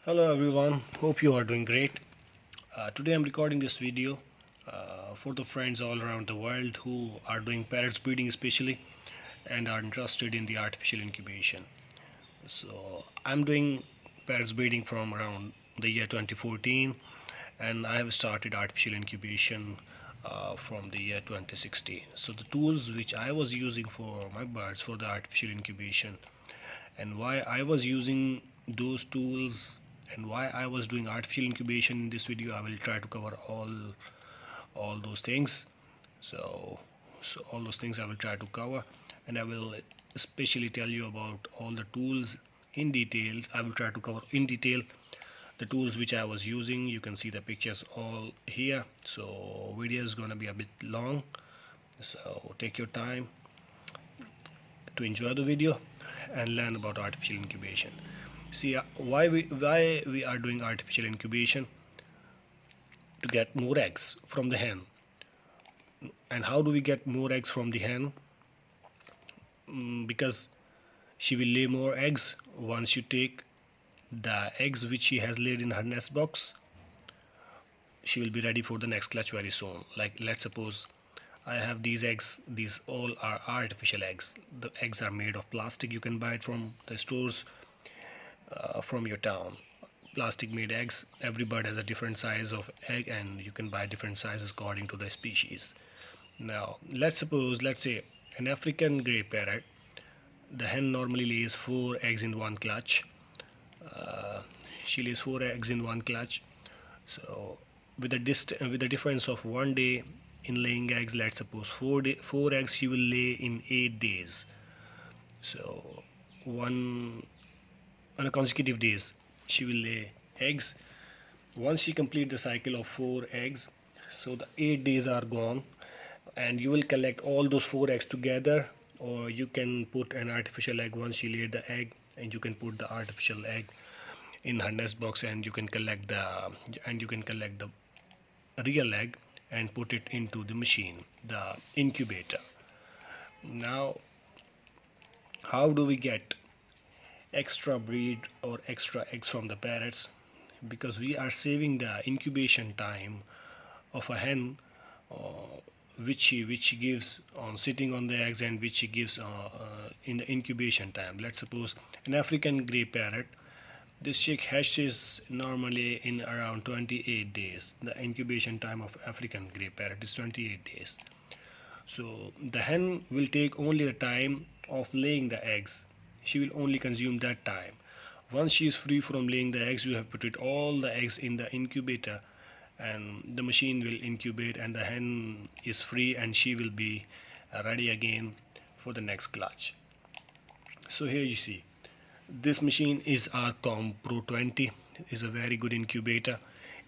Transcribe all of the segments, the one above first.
Hello everyone, hope you are doing great. Today I'm recording this video for the friends all around the world who are doing parrots breeding especially and are interested in the artificial incubation. So I'm doing parrots breeding from around the year 2014, and I have started artificial incubation from the year 2016. So the tools which I was using for my birds for the artificial incubation and why I was using those tools and why I was doing artificial incubation in this video, I will try to cover all those things. So all those things I will try to cover, and I will especially tell you about all the tools in detail. I will try to cover in detail the tools which I was using. You can see the pictures all here, so video is gonna be a bit long, so take your time to enjoy the video and learn about artificial incubation. See, why we are doing artificial incubation? To get more eggs from the hen. And how do we get more eggs from the hen? Because she will lay more eggs once you take the eggs which she has laid in her nest box. She will be ready for the next clutch very soon. Like, let's suppose I have these eggs. These all are artificial eggs. The eggs are made of plastic. You can buy it from the stores from your town. Plastic made eggs. Every bird has a different size of egg, and you can buy different sizes according to the species. Now let's say an African grey parrot. The hen normally lays 4 eggs in one clutch. She lays 4 eggs in one clutch. So with a difference of 1 day in laying eggs, let's suppose 4 eggs she will lay in 8 days. So one on a consecutive days she will lay eggs. Once she complete the cycle of 4 eggs, so the 8 days are gone, and you will collect all those 4 eggs together, or you can put an artificial egg. Once she laid the egg, and you can put the artificial egg in her nest box, and you can collect the real egg and put it into the machine, the incubator. Now how do we get extra breed or extra eggs from the parrots? Because we are saving the incubation time of a hen, which she gives on sitting on the eggs, and which she gives in the incubation time. Let's suppose an African grey parrot. This chick hatches normally in around 28 days. The incubation time of African grey parrot is 28 days. So the hen will take only the time of laying the eggs. She will only consume that time. Once she is free from laying the eggs, you have put all the eggs in the incubator, and the machine will incubate, and the hen is free, and she will be ready again for the next clutch. So here you see, this machine is our Pro 20. Is a very good incubator.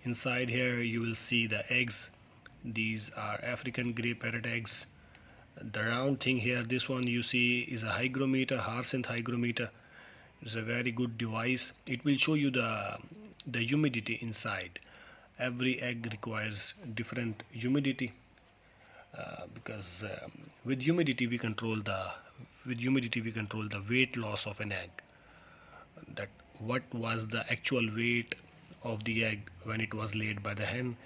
Inside here you will see the eggs. These are African grey parrot eggs. The round thing here, this one you see, is a hygrometer, Harsenth hygrometer. It's a very good device. It will show you the humidity inside. Every egg requires different humidity, because with humidity we control the weight loss of an egg. That what was the actual weight of the egg when it was laid by the hen,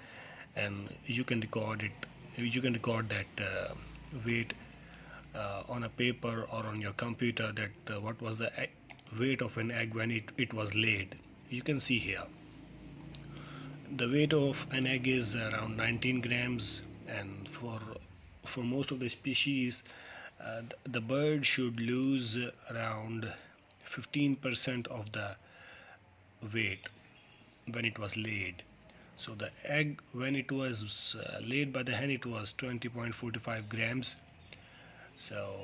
and you can record that weight on a paper or on your computer, that what was the weight of an egg when it was laid. You can see here the weight of an egg is around 19 grams, and for most of the species, the bird should lose around 15% of the weight when it was laid. So the egg, when it was laid by the hen, it was 20.45 grams. So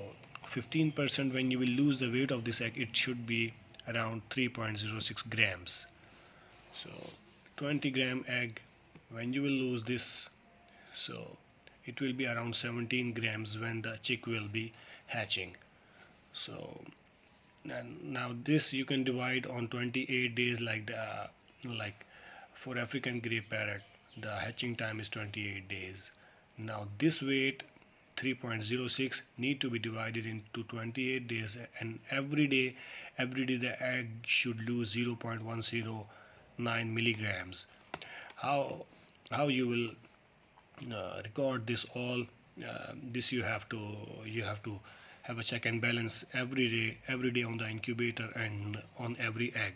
15%, when you will lose the weight of this egg, it should be around 3.06 grams. So 20-gram egg, when you will lose this, so it will be around 17 grams when the chick will be hatching. So and now this you can divide on 28 days, like for African grey parrot the hatching time is 28 days. Now this weight 3.06 need to be divided into 28 days, and every day the egg should lose 0.10 9 milligrams. How you will record this all? This you have to have a check and balance every day on the incubator and on every egg.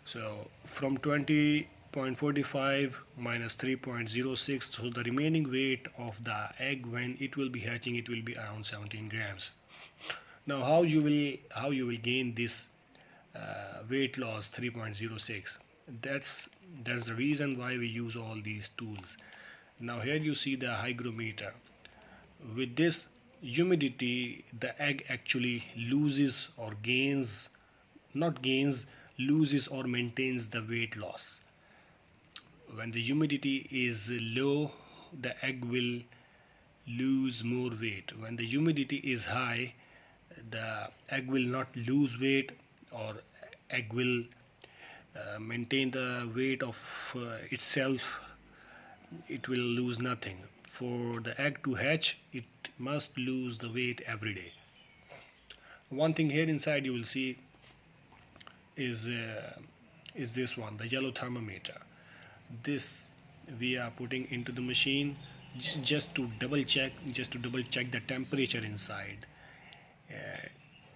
So from 20.45 minus 3.06, so the remaining weight of the egg when it will be hatching, it will be around 17 grams. Now how you will gain this weight loss 3.06? That's the reason why we use all these tools. Now here you see the hygrometer. With this humidity, the egg actually loses or gains, not gains, loses or maintains the weight loss. When the humidity is low, the egg will lose more weight. When the humidity is high, the egg will not lose weight, or egg will maintain the weight of itself. It will lose nothing. For the egg to hatch, it must lose the weight every day. One thing here inside you will see is this one, the yellow thermometer. This we are putting into the machine just to double check the temperature inside.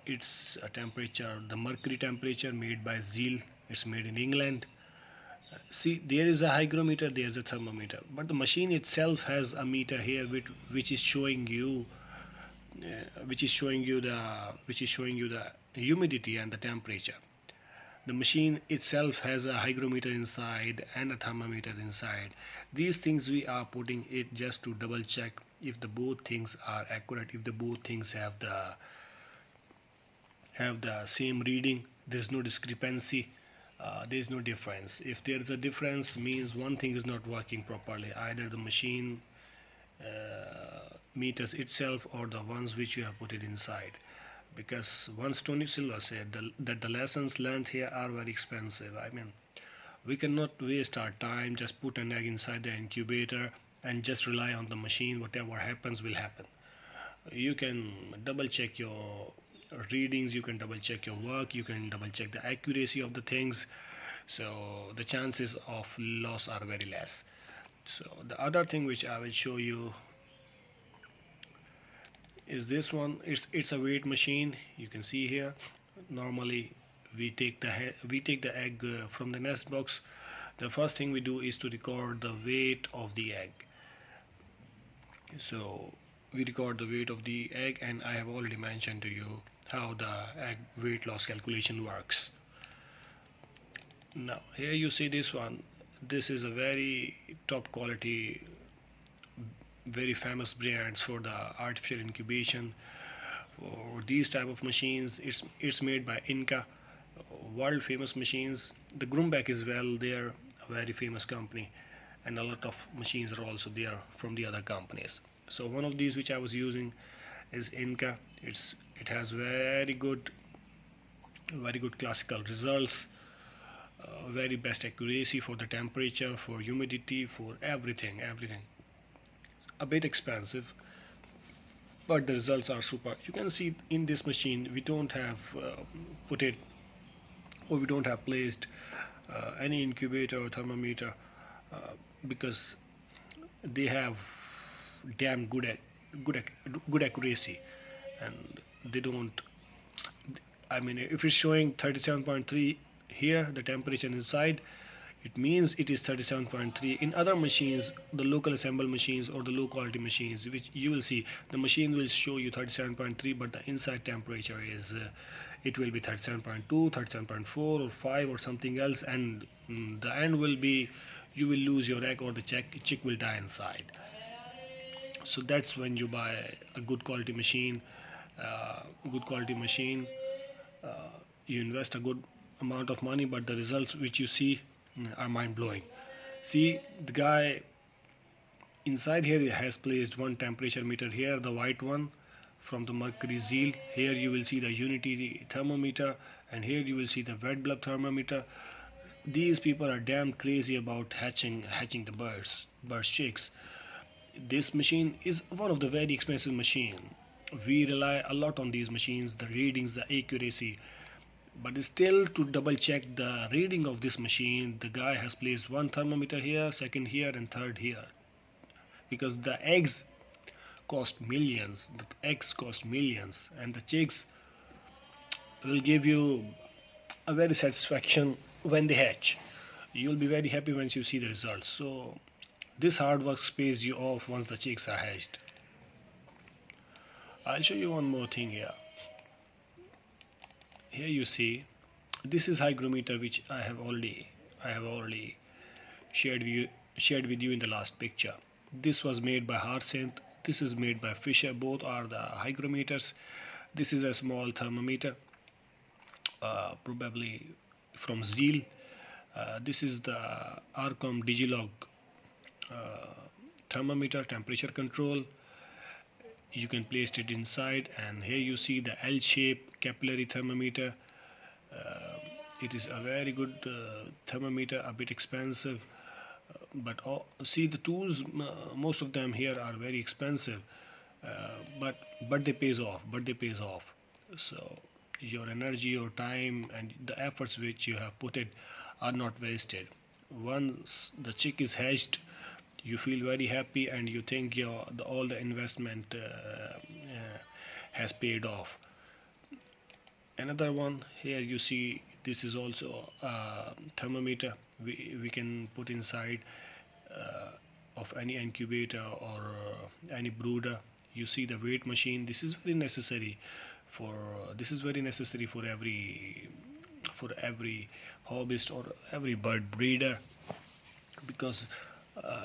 It's a temperature, the mercury temperature, made by Zeal. It's made in England. See, there is a hygrometer, there is a thermometer, but the machine itself has a meter here which is showing you the humidity and the temperature. The machine itself has a hygrometer inside and a thermometer inside. These things we are putting it just to double check if the both things are accurate, if the both things have the same reading, there's no discrepancy, there's no difference. If there is a difference, means one thing is not working properly, either the machine meters itself or the ones which you have put it inside. Because once Tony Silva said that the lessons learned here are very expensive. I mean, we cannot waste our time, just put an egg inside the incubator and just rely on the machine. Whatever happens will happen. You can double check your readings, you can double check your work, you can double check the accuracy of the things, so the chances of loss are very less. So the other thing which I will show you is this one. It's a weight machine. You can see here, normally we take the egg from the nest box. The first thing we do is to record the weight of the egg. So we record the weight of the egg, and I have already mentioned to you how the egg weight loss calculation works. Now here you see this one. This is a very top quality, very famous brands for the artificial incubation. For these type of machines, it's made by Inca, world famous machines. The Grumbeck is well, they're a very famous company, and a lot of machines are also there from the other companies. So one of these which I was using is Inca. It has very good classical results, very best accuracy for the temperature, for humidity, for everything. A bit expensive, but the results are super. You can see in this machine we don't have we don't have placed any incubator or thermometer, because they have damn good accuracy, and they don't, I mean, if it's showing 37.3 here, the temperature inside, it means it is 37.3. In other machines, the local assemble machines or the low quality machines, which you will see, the machine will show you 37.3, but the inside temperature is it will be 37.2, 37.4 or 5 or something else, and the end will be you will lose your egg, or the chick will die inside. So that's when you buy a good quality machine. You invest a good amount of money, but the results which you see are mind-blowing. See, the guy inside here has placed one temperature meter here, the white one from the Mercury Zeal. Here you will see the Unity thermometer, and here you will see the wet blood thermometer. These people are damn crazy about hatching the birds chicks. This machine is one of the very expensive machine. We rely a lot on these machines, the readings, the accuracy. But still, to double check the reading of this machine, the guy has placed one thermometer here, second here, and third here, because the eggs cost millions. The eggs cost millions, and the chicks will give you a very satisfaction when they hatch. You'll be very happy once you see the results. So this hard work pays you off once the chicks are hatched. I'll show you one more thing here. Here you see, this is hygrometer, which I have already shared with you in the last picture. This was made by Harsynth. This is made by Fisher. Both are the hygrometers. This is a small thermometer, probably from Zeal. This is the Arcom Digilog thermometer, temperature control. You can place it inside, and here you see the L-shape capillary thermometer. It is a very good thermometer, a bit expensive, but see the tools, most of them here are very expensive, but they pays off. So your energy, your time, and the efforts which you have put it are not wasted. Once the chick is hatched, you feel very happy, and you think all the investment has paid off. Another one here you see, this is also a thermometer we can put inside of any incubator or any brooder. You see the weight machine. This is very necessary for every hobbyist or every bird breeder, because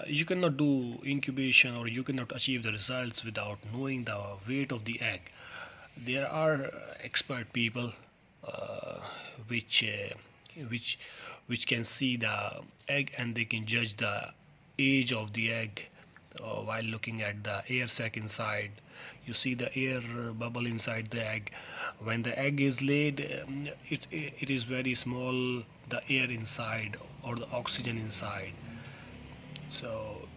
you cannot do incubation, or you cannot achieve the results without knowing the weight of the egg. There are expert people which can see the egg, and they can judge the age of the egg while looking at the air sac inside. You see the air bubble inside the egg. When the egg is laid, it is very small, the air inside or the oxygen inside. So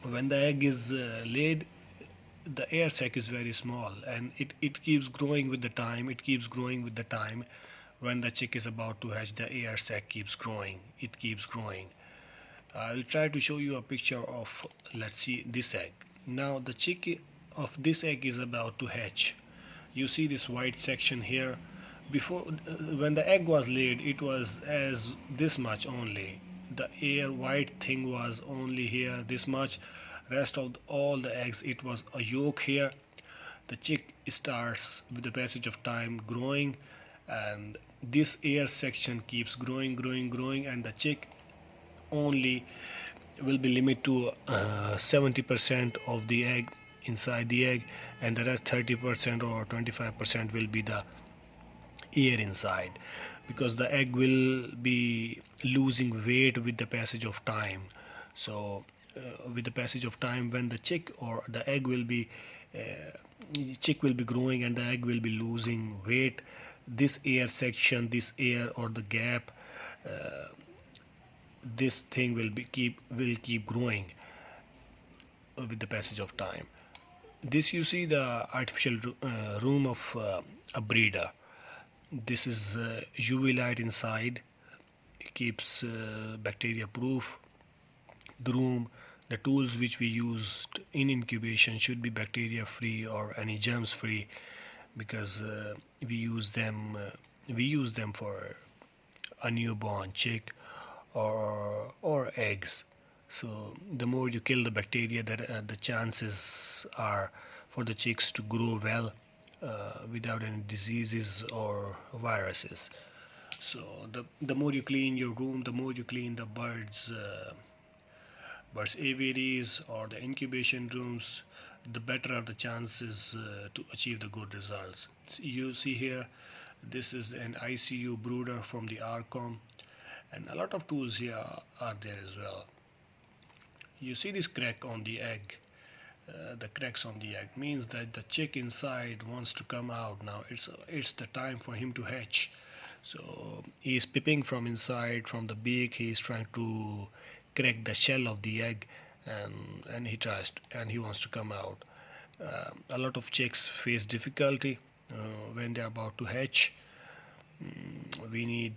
when the egg is laid, the air sac is very small, and it keeps growing with the time. When the chick is about to hatch, the air sac keeps growing. I'll try to show you a picture of, let's see, this egg. Now the chick of this egg is about to hatch. You see this white section here. Before, when the egg was laid, it was as this much only. The air white thing was only here, this much. Rest of all the eggs, it was a yolk here. The chick starts, with the passage of time, growing, and this air section keeps growing, and the chick only will be limited to 70% of the egg inside the egg, and the rest 30% or 25% will be the air inside, because the egg will be losing weight with the passage of time. So with the passage of time, when the chick or the egg will be growing and the egg will be losing weight, this air section, this air or the gap, this thing will keep growing with the passage of time. This, you see, the artificial room of a breeder. This is UV light inside. It keeps bacteria proof. The room, the tools which we used in incubation should be bacteria free or any germs free, because we use them for a newborn chick or eggs. So the more you kill the bacteria, the chances are for the chicks to grow well without any diseases or viruses. So the more you clean your room, the more you clean the birds aviaries or the incubation rooms, the better are the chances to achieve the good results. So you see here, this is an ICU brooder from the Arcom, and a lot of tools here are there as well. You see this crack on the egg. The cracks on the egg means that the chick inside wants to come out. Now it's the time for him to hatch. So he is peeping from inside, from the beak. He is trying to crack the shell of the egg, and he wants to come out. A lot of chicks face difficulty when they are about to hatch. We need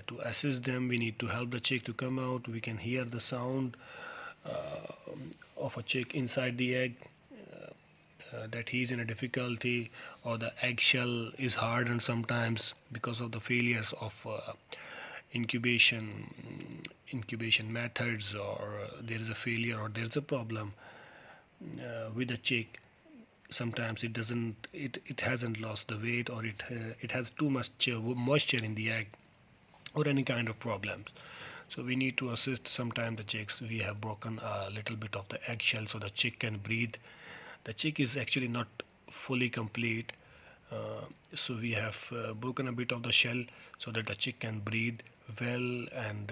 to assist them. We need to help the chick to come out. We can hear the sound of a chick inside the egg, that he's in a difficulty, or the eggshell is hardened sometimes because of the failures of incubation methods, or there is a failure, or there is a problem with the chick. Sometimes it hasn't lost the weight, or it has too much moisture in the egg, or any kind of problems. So we need to assist sometimes the chicks. We have broken a little bit of the eggshell so the chick can breathe. The chick is actually not fully complete, so we have broken a bit of the shell so that the chick can breathe well, and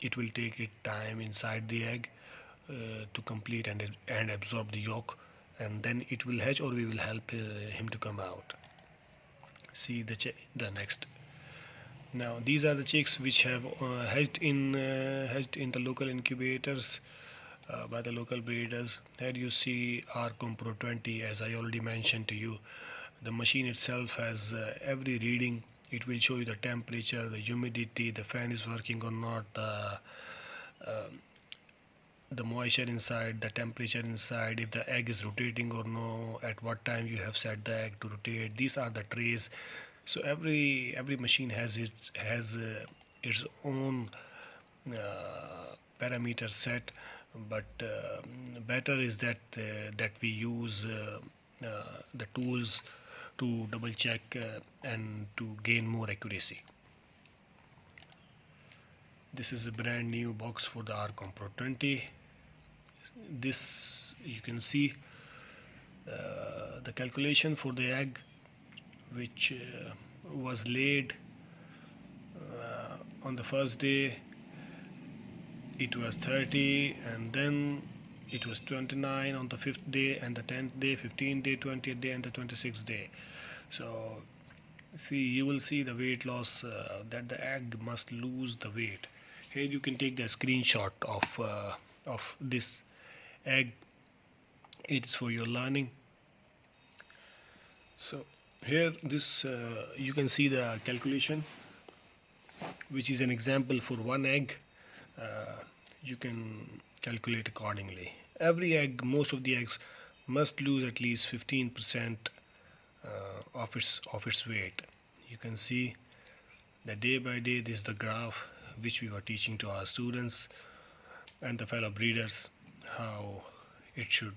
it will take it time inside the egg to complete and absorb the yolk, and then it will hatch, or we will help him to come out. See the next. Now these are the chicks which have hatched in the local incubators by the local breeders. Here you see Arcom Pro 20. As I already mentioned to you, the machine itself has every reading. It will show you the temperature, the humidity, the fan is working or not, the moisture inside, the temperature inside, if the egg is rotating or no, at what time you have set the egg to rotate. These are the trays. So every machine has its own parameter set, but better is that we use the tools to double check and to gain more accuracy. This is a brand new box for the Arcom Pro 20. This you can see the calculation for the egg which was laid on the first day. It was 30, and then it was 29 on the 5th day, and the 10th day, 15th day, 20th day, and the 26th day. So see, you will see the weight loss, that the egg must lose the weight. Here you can take the screenshot of this egg. It is for your learning. So here this you can see the calculation, which is an example for one egg. You can calculate accordingly. Every egg, most of the eggs must lose at least 15% of its weight. You can see that day by day. This is the graph which we were teaching to our students and the fellow breeders, how it should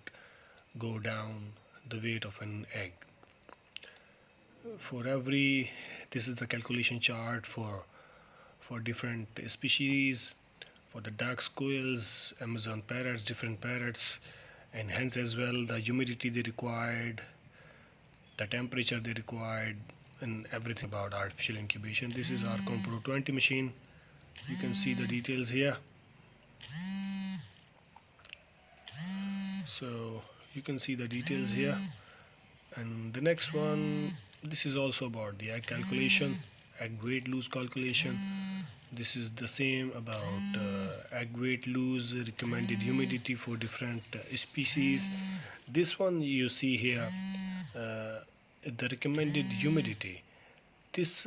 go down the weight of an egg. For every, this is the calculation chart for different species, for the dark squirrels, Amazon parrots, different parrots, and hens as well, the humidity they required, the temperature they required, and everything about artificial incubation. This is our Pro 20 machine. You can see the details here. So you can see the details here. And the next one, this is also about the egg calculation, egg weight loss calculation. This is the same about egg weight loss, recommended humidity for different species. This one you see here, the recommended humidity. This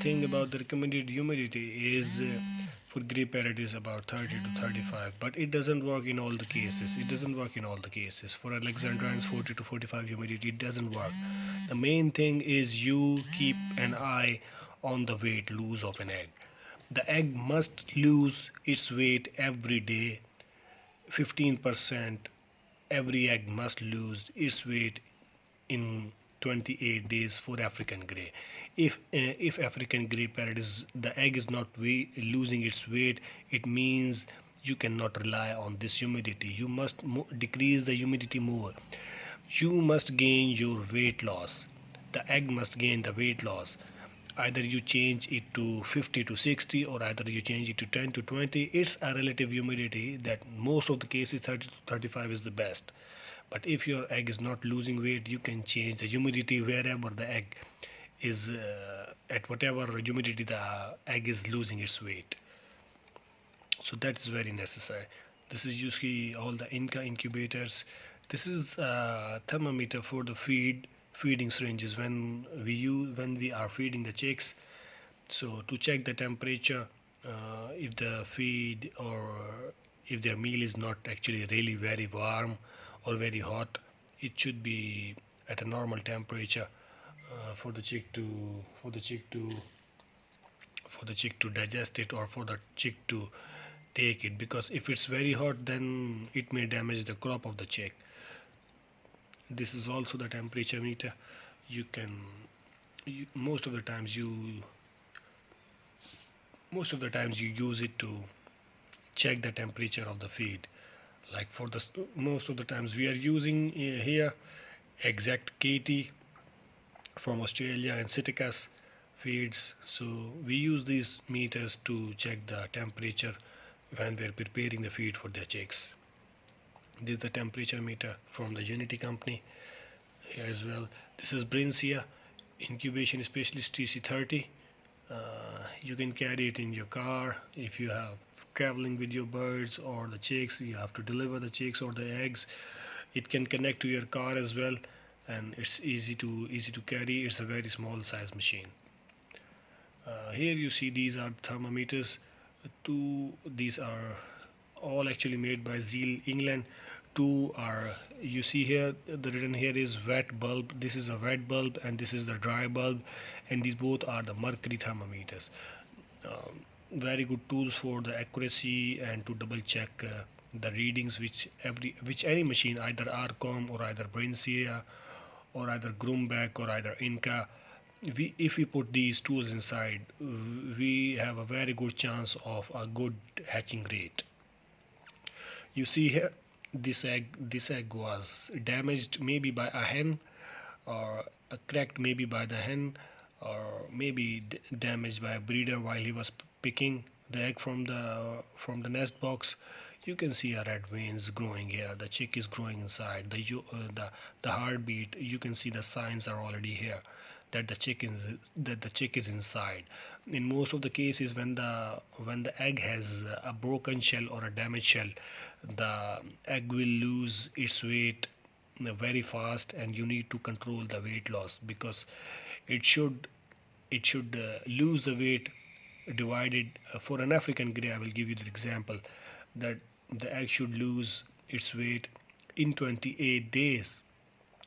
thing about the recommended humidity is for grey parrot is about 30 to 35, but it doesn't work in all the cases. For Alexandrines, 40 to 45 humidity, it doesn't work. The main thing is you keep an eye on the weight loss of an egg. The egg must lose its weight every day, 15%. Every egg must lose its weight in 28 days for African grey. If African grey parrot the egg is not losing its weight, it means you cannot rely on this humidity. You must decrease the humidity more. You must gain your weight loss. The egg must gain the weight loss. Either you change it to 50 to 60, or either you change it to 10 to 20. It's a relative humidity that most of the cases 30 to 35 is the best. But if your egg is not losing weight, you can change the humidity wherever the egg is, at whatever humidity the egg is losing its weight. So that is very necessary. This is usually all the incubators. This is a thermometer for the feeding syringes. When we are feeding the chicks, So to check the temperature, if the feed or if their meal is not actually really very warm or very hot, it should be at a normal temperature for the chick to for the chick to for the chick to digest it, or for the chick to take it, because if it's very hot then it may damage the crop of the chick. This is also the temperature meter. You can most of the times you use it to check the temperature of the feed. Like for the most of the times we are using here exact KT from Australia and Citicus feeds. So we use these meters to check the temperature when we're preparing the feed for their chicks. This is the temperature meter from the Unity company here as well. This is Brincia incubation specialist TC30. You can carry it in your car if you have traveling with your birds or the chicks. You have to deliver the chicks or the eggs. It can connect to your car as well, and it's easy to carry. It's a very small size machine. Here you see these are thermometers. These are all actually made by Zeal, England. Two are, you see here the written here is wet bulb. This is a wet bulb and this is the dry bulb, and these both are the mercury thermometers. Very good tools for the accuracy and to double check the readings which any machine, either Arcom or either Brincia or either Grumbeck or either Inca, if we put these tools inside, we have a very good chance of a good hatching rate. You see here, this egg was damaged maybe by a hen, or cracked maybe by the hen, or maybe damaged by a breeder while he was picking the egg from the nest box. You can see a red veins growing here. The chick is growing inside. The heartbeat. You can see the signs are already here that the chick is inside. In most of the cases, when the egg has a broken shell or a damaged shell, the egg will lose its weight very fast, and you need to control the weight loss, because it should lose the weight divided. For an African grey, I will give you the example that the egg should lose its weight in 28 days.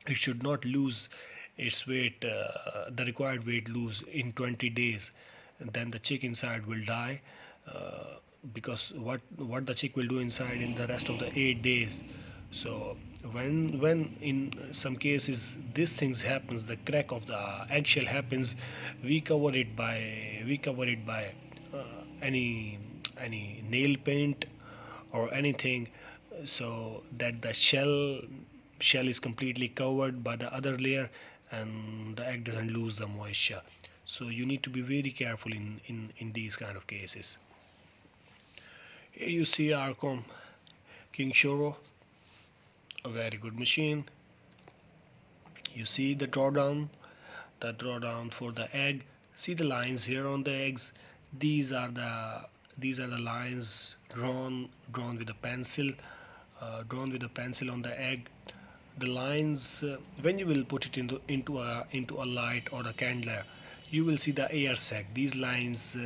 It should not lose its weight, the required weight lose in 20 days. And then the chick inside will die, because what the chick will do inside in the rest of the 8 days. So when in some cases these things happens, the crack of the eggshell happens, we cover it by any nail paint or anything, so that the shell is completely covered by the other layer and the egg doesn't lose the moisture. So you need to be very careful in these kind of cases. Here you see Arcom King Shoro, a very good machine. You see the drawdown for the egg. See the lines here on the eggs. These are the lines drawn with a pencil, on the egg. The lines, when you will put it into a light or a candle, you will see the air sac. These lines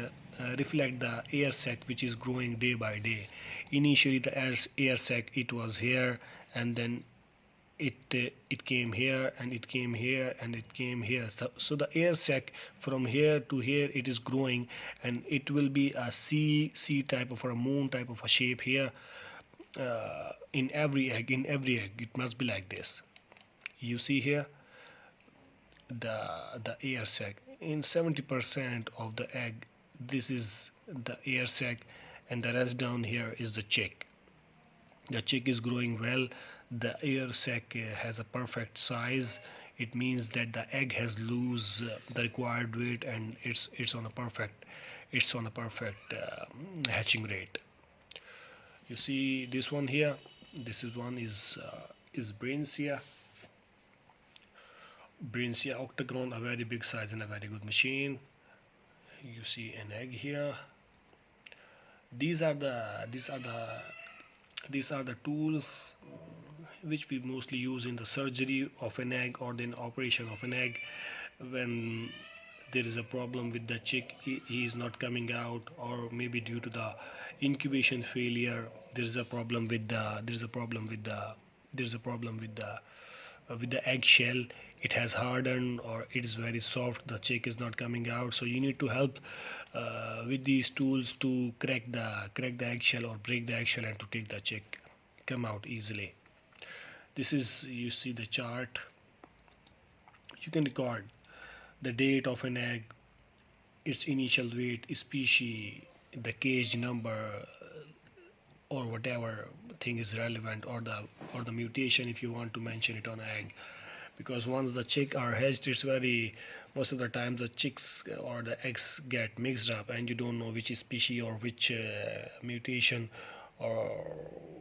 reflect the air sac which is growing day by day. Initially the air sac, it was here, and then it came here, and it came here, and it came here. So the air sac from here to here, it is growing, and it will be a C type of, or a moon type of a shape here. In every egg it must be like this. You see here the air sac in 70% of the egg. This is the air sac, and the rest down here is the chick. The chick is growing well. The air sac has a perfect size. It means that the egg has lose the required weight, and it's on a perfect hatching rate. You see this one here. This is Brincia octagon, a very big size and a very good machine. You see an egg here. These are the tools which we mostly use in the surgery of an egg or the operation of an egg, when there is a problem with the chick, he is not coming out, or maybe due to the incubation failure, there is a problem with the with the eggshell. It has hardened or it is very soft, the chick is not coming out. So you need to help with these tools to crack the eggshell or break the eggshell and to take the chick come out easily. This is, you see the chart, you can record the date of an egg, its initial weight, species, the cage number, or whatever thing is relevant, or the mutation if you want to mention it on egg. Because once the chick are hatched, it's very, most of the times the chicks or the eggs get mixed up and you don't know which species or which mutation or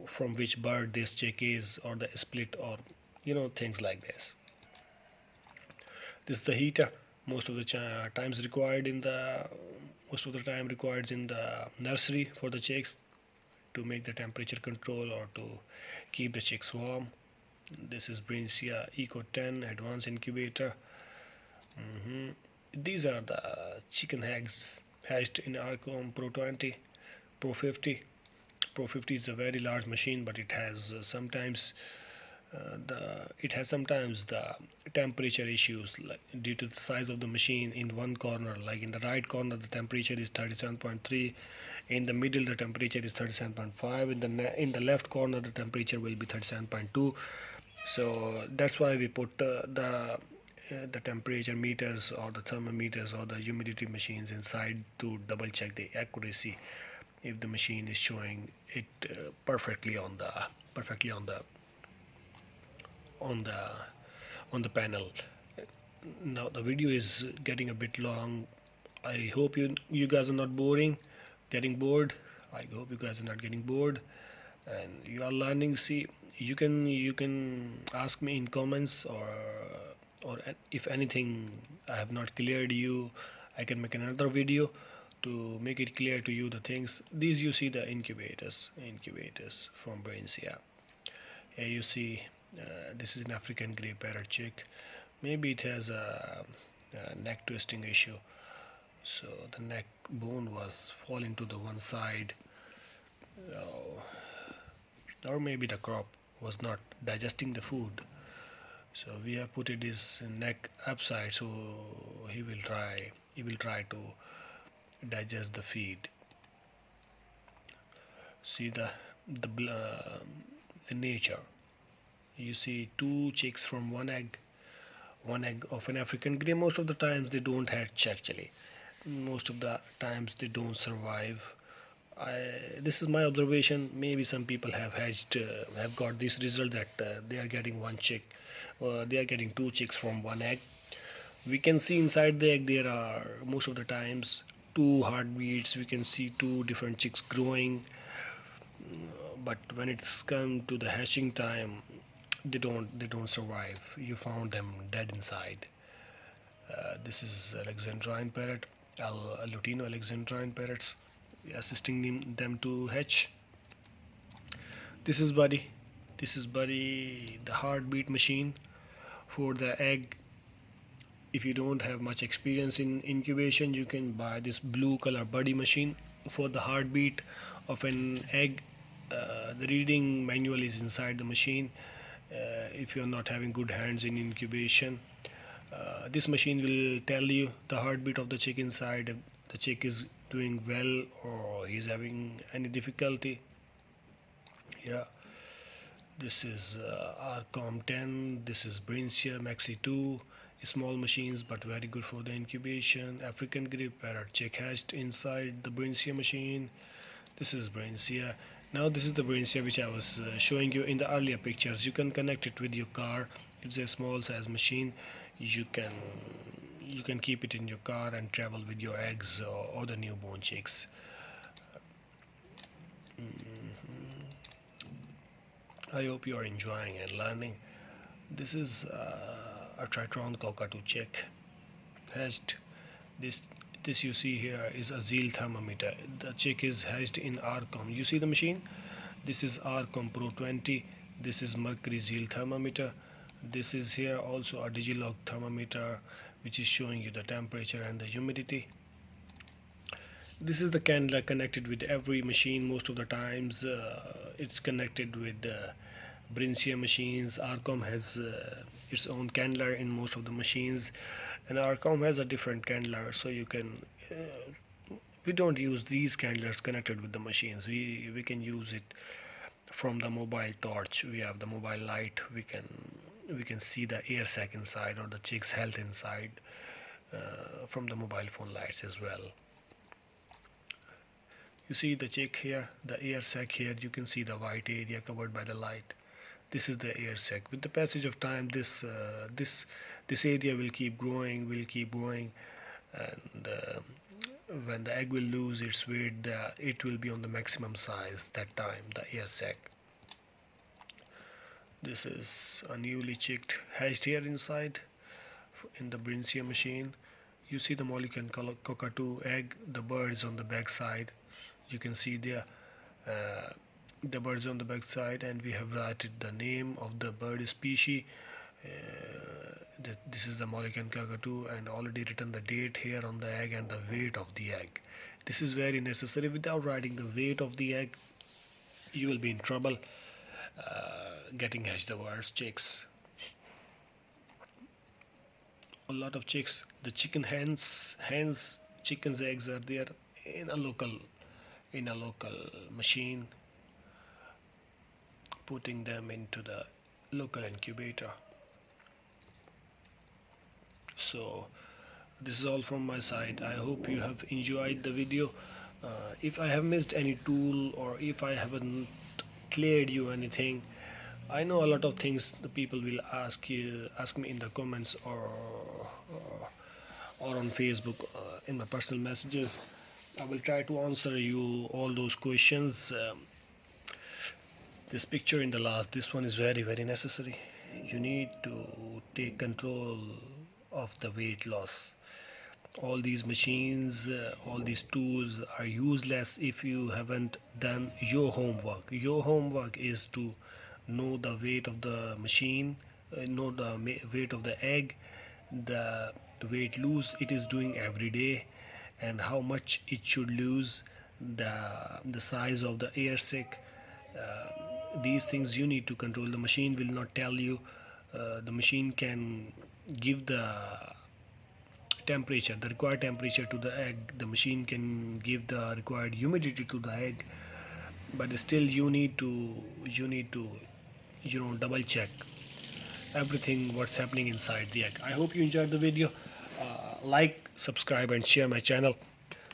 from which bird this chick is, or the split, or things like this. This is the heater, most of the times required in the nursery for the chicks, to make the temperature control or to keep the chicks warm. This is Brincia Eco 10 Advanced Incubator. These are the chicken eggs hatched in Arcom Pro 20, Pro 50. Pro 50 is a very large machine, but it has sometimes the temperature issues, like due to the size of the machine. In one corner, like in the right corner, the temperature is 37.3. In the middle, the temperature is 37.5. In the left corner, the temperature will be 37.2. So that's why we put the temperature meters or the thermometers or the humidity machines inside to double check the accuracy, if the machine is showing it perfectly on the panel. Now the video is getting a bit long. I hope you guys are not getting bored. I hope you guys are not getting bored and you are learning. See, you can ask me in comments, or if anything I have not cleared you, I can make another video to make it clear to you the things. These, you see the incubators from Brincia. Here you see this is an African grey parrot chick. Maybe it has a neck twisting issue, so the neck bone was falling to the one side, or maybe the crop was not digesting the food, so we have put his neck upside, so he will try to digest the feed. See the nature. You see two chicks from one egg of an African grey. Most of the times they don't hatch, actually. Most of the times they don't survive. This is my observation. Maybe some people have hatched, have got this result that they are getting one chick, they are getting two chicks from one egg. We can see inside the egg there are most of the times two heartbeats. We can see two different chicks growing, but when it's come to the hatching time, they don't survive. You found them dead inside. This is Alexandrine parrot, Lutino Alexandrine parrots, assisting them to hatch. This is Buddy, the heartbeat machine for the egg. If you don't have much experience in incubation, you can buy this blue color Buddy machine for the heartbeat of an egg. The reading manual is inside the machine. If you are not having good hands in incubation, this machine will tell you the heartbeat of the chick inside, if the chick is doing well or he's having any difficulty. Yeah, this is Arcom 10. This is Brincia Maxi 2. Small machines but very good for the incubation. African grey parrot chick hatched inside the Brincia machine. This is Brincia. Now this is the Brincia which I was showing you in the earlier pictures. You can connect it with your car. It's a small size machine. You can keep it in your car and travel with your eggs or the newborn chicks. I hope you are enjoying and learning. This is a Tritron cockatoo chick hatched. This you see here is a Zeal thermometer. The chick is hatched in Arcom. You see the machine? This is Arcom Pro 20. This is Mercury Zeal thermometer. This is here also a Digilog thermometer which is showing you the temperature and the humidity. This is the candler connected with every machine. Most of the times it's connected with Brincia machines. Arcom has its own candler in most of the machines, and Arcom has a different candler, so you can we don't use these candlers connected with the machines. We can use it from the mobile torch. We have the mobile light. We can see the air sac inside or the chick's health inside from the mobile phone lights as well. You see the chick here, the air sac here. You can see the white area covered by the light. This is the air sac. With the passage of time, this area will keep growing, and when the egg will lose its weight, it will be on the maximum size that time, the air sac. This is a newly chicked hatched here inside in the Brincia machine. You see the Moluccan cockatoo egg. The bird is on the back side. You can see there the birds on the back side, and we have written the name of the bird species. This is the Moluccan cockatoo, and already written the date here on the egg and the weight of the egg. This is very necessary. Without writing the weight of the egg, you will be in trouble getting hatched the worst chicks. A lot of chicks, the chickens eggs are there in a local machine, putting them into the local incubator. So this is all from my side. I hope you have enjoyed the video. If I have missed any tool, or if I haven't cleared you anything, I know a lot of things the people will ask me in the comments, or on Facebook, in my personal messages. I will try to answer you all those questions. This picture in the last, this one is very necessary. You need to take control of the weight loss. All these machines, all these tools are useless if you haven't done your homework. Your homework is to know the weight of the machine, know the weight of the egg, the weight lose it is doing every day, and how much it should lose, the size of the air sac. These things you need to control. The machine will not tell you. The machine can give the temperature, the required temperature to the egg. The machine can give the required humidity to the egg, but still you need to double check everything what's happening inside the egg. I hope you enjoyed the video. Like, subscribe and share my channel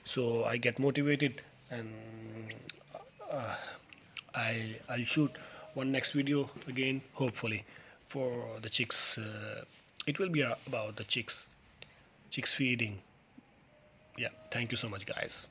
so I get motivated, and I'll shoot one next video again, hopefully, for the chicks. It will be about the chicks feeding. Yeah, thank you so much, guys.